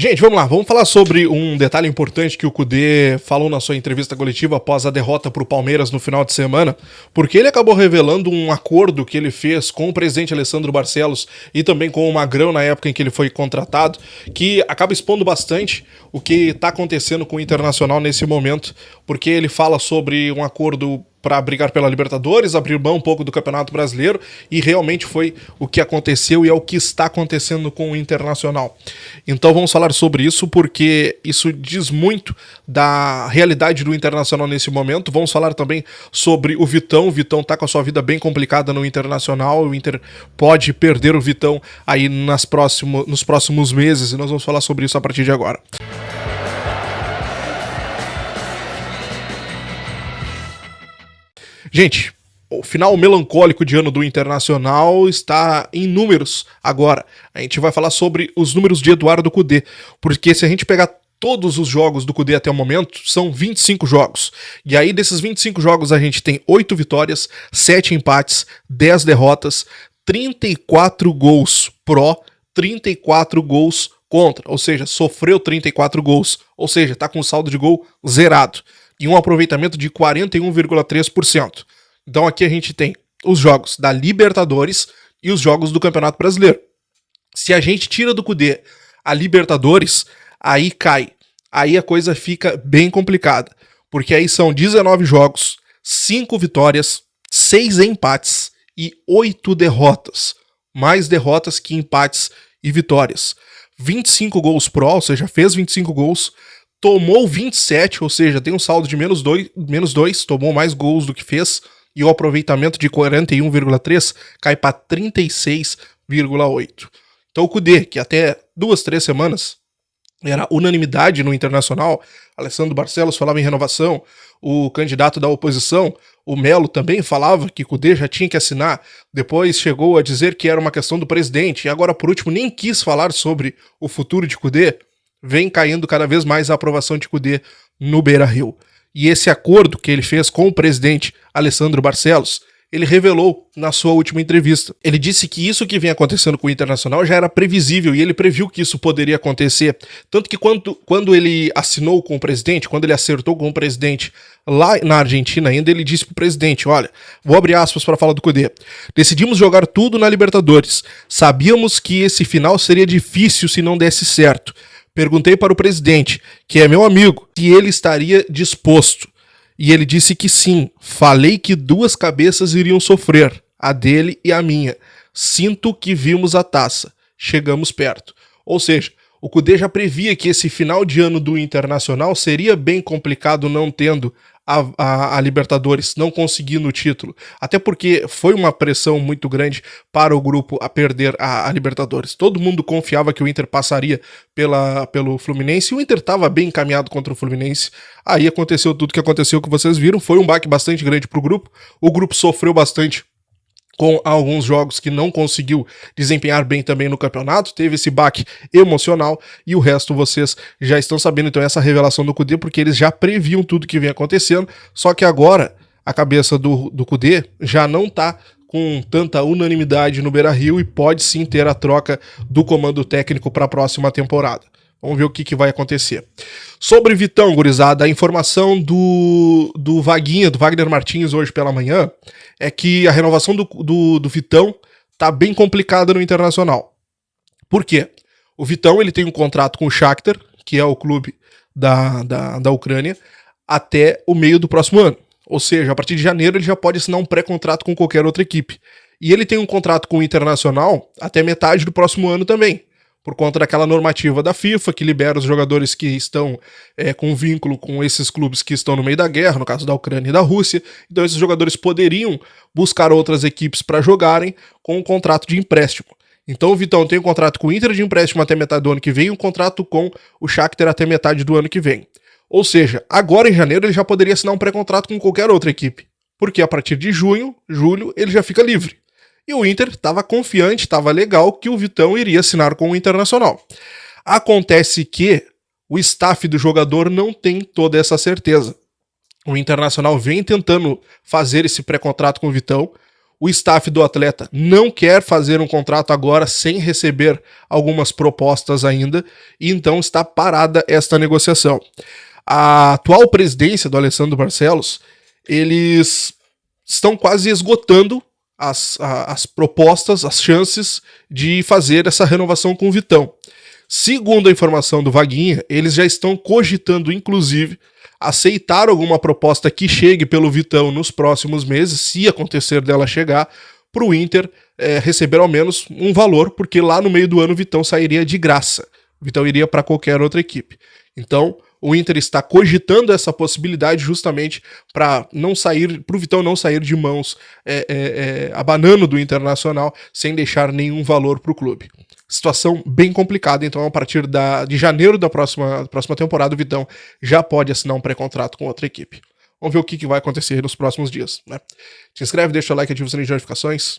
Gente, vamos lá, vamos falar sobre um detalhe importante que o Kudê falou na sua entrevista coletiva após a derrota para o Palmeiras no final de semana, porque ele acabou revelando um acordo que ele fez com o presidente Alessandro Barcelos e também com o Magrão na época em que ele foi contratado, que acaba expondo bastante o que está acontecendo com o Internacional nesse momento, porque ele fala sobre um acordo para brigar pela Libertadores, abrir mão um pouco do Campeonato Brasileiro, e realmente foi o que aconteceu e é o que está acontecendo com o Internacional. Então vamos falar sobre isso, porque isso diz muito da realidade do Internacional nesse momento. Vamos falar também sobre o Vitão. O Vitão está com a sua vida bem complicada no Internacional, o Inter pode perder o Vitão aí nos próximos meses, e nós vamos falar sobre isso a partir de agora. Gente, o final melancólico de ano do Internacional está em números agora. A gente vai falar sobre os números de Eduardo Kudê, porque se a gente pegar todos os jogos do Kudê até o momento, são 25 jogos. E aí desses 25 jogos a gente tem 8 vitórias, 7 empates, 10 derrotas, 34 gols pró, 34 gols contra, ou seja, sofreu 34 gols, ou seja, tá com saldo de gol zerado. E um aproveitamento de 41,3%. Então aqui a gente tem os jogos da Libertadores e os jogos do Campeonato Brasileiro. Se a gente tira do Kudê a Libertadores, aí cai. Aí a coisa fica bem complicada. Porque aí são 19 jogos, 5 vitórias, 6 empates e 8 derrotas. Mais derrotas que empates e vitórias. 25 gols pró, ou seja, fez 25 gols, tomou 27, ou seja, tem um saldo de menos 2, tomou mais gols do que fez, e o aproveitamento de 41,3 cai para 36,8. Então o Kudê, que até 2-3 semanas era unanimidade no Internacional, Alessandro Barcelos falava em renovação, o candidato da oposição, o Melo, também falava que Kudê já tinha que assinar, depois chegou a dizer que era uma questão do presidente, e agora por último nem quis falar sobre o futuro de Kudê. Vem caindo cada vez mais a aprovação de Kudê no Beira-Rio. E esse acordo que ele fez com o presidente Alessandro Barcelos, ele revelou na sua última entrevista. Ele disse que isso que vem acontecendo com o Internacional já era previsível e ele previu que isso poderia acontecer. Tanto que quando ele assinou com o presidente, quando ele acertou com o presidente lá na Argentina ainda, ele disse pro presidente, olha, vou abrir aspas para falar do Kudê, decidimos jogar tudo na Libertadores. Sabíamos que esse final seria difícil se não desse certo. Perguntei para o presidente, que é meu amigo, se ele estaria disposto. E ele disse que sim. Falei que duas cabeças iriam sofrer, a dele e a minha. Sinto que vimos a taça. Chegamos perto. Ou seja, o Kudê já previa que esse final de ano do Internacional seria bem complicado não tendo a Libertadores, não conseguindo o título. Até porque foi uma pressão muito grande para o grupo a perder a Libertadores. Todo mundo confiava que o Inter passaria pelo Fluminense e o Inter estava bem encaminhado contra o Fluminense. Aí aconteceu tudo que aconteceu que vocês viram. Foi um baque bastante grande para o grupo. O grupo sofreu bastante com alguns jogos que não conseguiu desempenhar bem também no campeonato, teve esse baque emocional e o resto vocês já estão sabendo. Então essa revelação do Kudê, porque eles já previam tudo que vem acontecendo, só que agora a cabeça do Kudê já não tá com tanta unanimidade no Beira-Rio e pode sim ter a troca do comando técnico para a próxima temporada. Vamos ver o que vai acontecer. Sobre Vitão, gurizada, a informação do Vaguinha, do Wagner Martins, hoje pela manhã, é que a renovação do Vitão tá bem complicada no Internacional. Por quê? O Vitão ele tem um contrato com o Shakhtar, que é o clube da Ucrânia, até o meio do próximo ano. Ou seja, a partir de janeiro ele já pode assinar um pré-contrato com qualquer outra equipe. E ele tem um contrato com o Internacional até metade do próximo ano também, por conta daquela normativa da FIFA, que libera os jogadores que estão com vínculo com esses clubes que estão no meio da guerra, no caso da Ucrânia e da Rússia. Então esses jogadores poderiam buscar outras equipes para jogarem com um contrato de empréstimo. Então o Vitão tem um contrato com o Inter de empréstimo até metade do ano que vem e um contrato com o Shakhtar até metade do ano que vem. Ou seja, agora em janeiro ele já poderia assinar um pré-contrato com qualquer outra equipe, porque a partir de julho, ele já fica livre. E o Inter estava confiante, estava legal que o Vitão iria assinar com o Internacional. Acontece que o staff do jogador não tem toda essa certeza. O Internacional vem tentando fazer esse pré-contrato com o Vitão. o staff do atleta não quer fazer um contrato agora sem receber algumas propostas ainda, e então está parada esta negociação. A atual presidência do Alessandro Barcelos, eles estão quase esgotando as propostas, as chances de fazer essa renovação com o Vitão. Segundo a informação do Vaguinha, eles já estão cogitando, inclusive, aceitar alguma proposta que chegue pelo Vitão nos próximos meses, se acontecer dela chegar, para o Inter receber ao menos um valor, porque lá no meio do ano o Vitão sairia de graça. O Vitão iria para qualquer outra equipe. Então, o Inter está cogitando essa possibilidade justamente para o Vitão não sair de mãos abanando do Internacional sem deixar nenhum valor para o clube. Situação bem complicada, então a partir de janeiro da próxima temporada o Vitão já pode assinar um pré-contrato com outra equipe. Vamos ver o que vai acontecer nos próximos dias, né? Se inscreve, deixa o like, ativa o sininho de notificações.